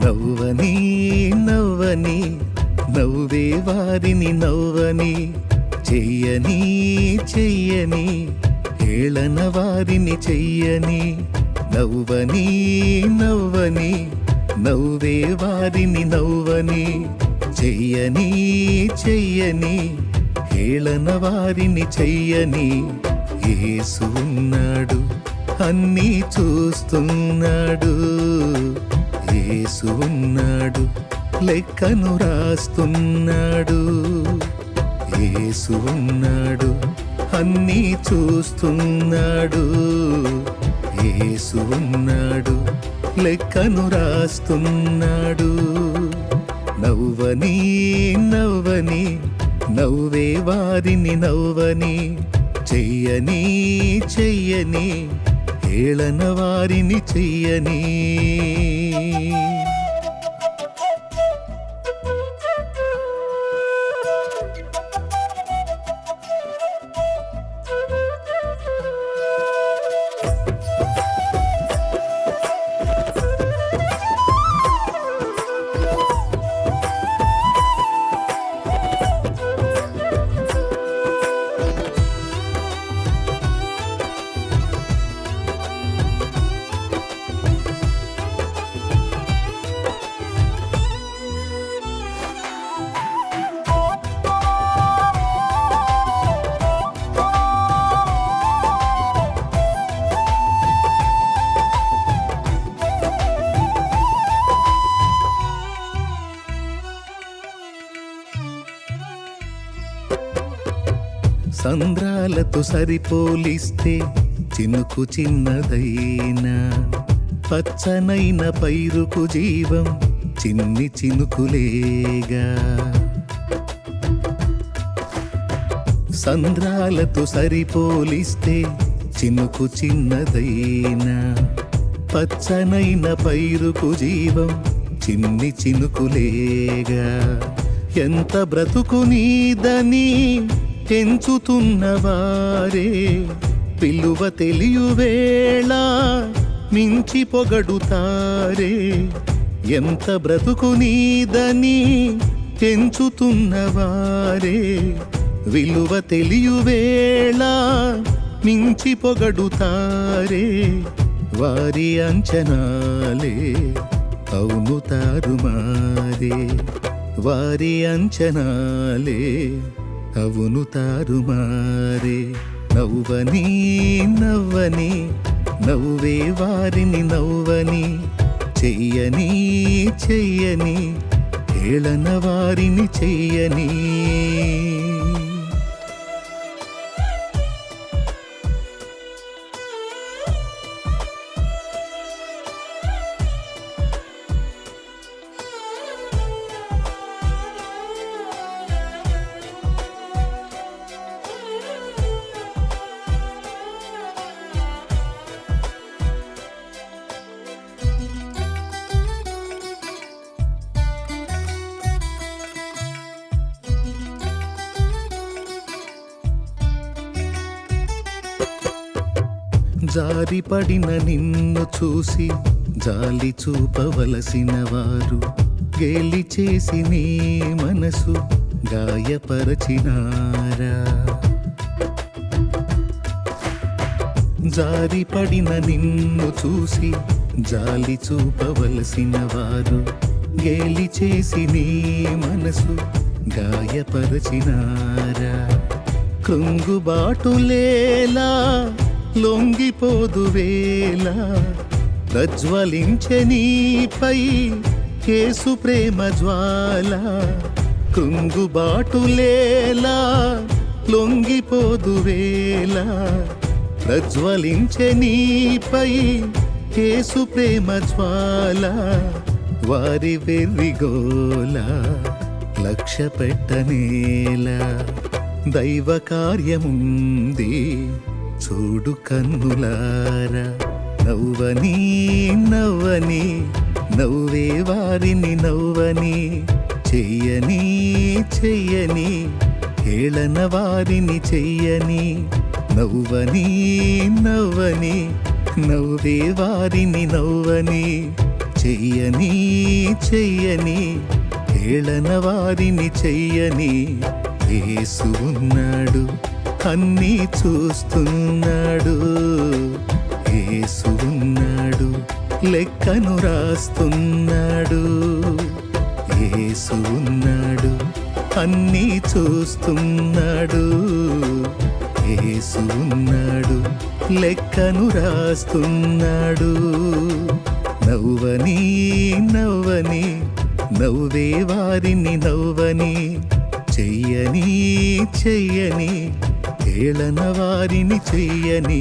నవ్వని నవ్వని నవ్వే వారిని నవ్వని, చెయ్యని చెయ్యని హేళన వారిని చెయ్యని. నవ్వని నవ్వని నవ్వే వారిని నవ్వని, చెయ్యని చెయ్యని హేళన వారిని చెయ్యని. యేసు ఉన్నాడు, అన్నీ చూస్తున్నాడు. యేసు ఉన్నాడు, లెక్కను రాస్తున్నాడు. యేసు ఉన్నాడు, అన్నీ చూస్తున్నాడు. యేసు ఉన్నాడు, లెక్కను రాస్తున్నాడు. నవ్వని నవ్వని నవ్వే వారిని నవ్వని, చెయ్యని చెయ్యని హేళన వారిని చెయ్యని. సంద్రాలతో సరిపోలిస్తే చినుకు చిన్నదైనా, పచ్చనైన పైరుకు జీవం చిన్ని చినుకులేగా. సంద్రాలతో సరిపోలిస్తే చినుకు చిన్నదైనా, పచ్చనైన పైరుకు జీవం చిన్ని చినుకులేగా. ఎంత బ్రతుకు నీదని ఎంచుతున్నవారే, పిలువ తెలియువేళ మించి పొగడుతారే. ఎంత బ్రతుకు నీదని ఎంచుతున్నవారే, విలువ తెలియువేళ మించి పొగడుతారే. వారి అంచనాలే అవును తారుమారే, వారి అంచనాలే అవును తారుమారే. నవ్వని నవ్వని నవ్వే వారిని నవ్వని, చెయ్యని చెయ్యని హేళన వారిని చెయ్యని. జారిపడిన నిన్ను చూసి జాలి చూపవలసిన వారు, గేలి చేసి నీ మనసు గాయపరచినారా. జారిపడిన నిన్ను చూసి జాలి చూపవలసిన వారు, గేలి చేసి నీ మనసు గాయపరచినారా. కృంగుబాటులేలా లొంగిపోదువేళ, ప్రజ్వలించె నీపై యేసు ప్రేమ జ్వాల. కృంగుబాటులేలా లొంగిపోదు వేళ ప్రజ్వలించే నీపై యేసు ప్రేమ జ్వాల వారి వెర్రిగోల లక్ష్య పెట్టనేలా దైవ కార్యముంది చూడు కన్నులారా నవ్వని నవ్వని నవ్వే వారిని నవ్వని చెయ్యని చెయ్యని హేళన వారిని చెయ్యని నవ్వని నవ్వని నవ్వే వారిని నవ్వని చెయ్యని చెయ్యని హేళన వారిని చెయ్యని యేసు ఉన్నాడు అన్నీ చూస్తున్నాడు యేసు ఉన్నాడు లెక్కను రాస్తున్నాడు యేసు ఉన్నాడు అన్నీ చూస్తున్నాడు యేసు ఉన్నాడు లెక్కను రాస్తున్నాడు నవ్వని నవ్వని నవ్వే వారిని నవ్వని చెయ్యని చెయ్యని హేళన వారిని చెయ్యని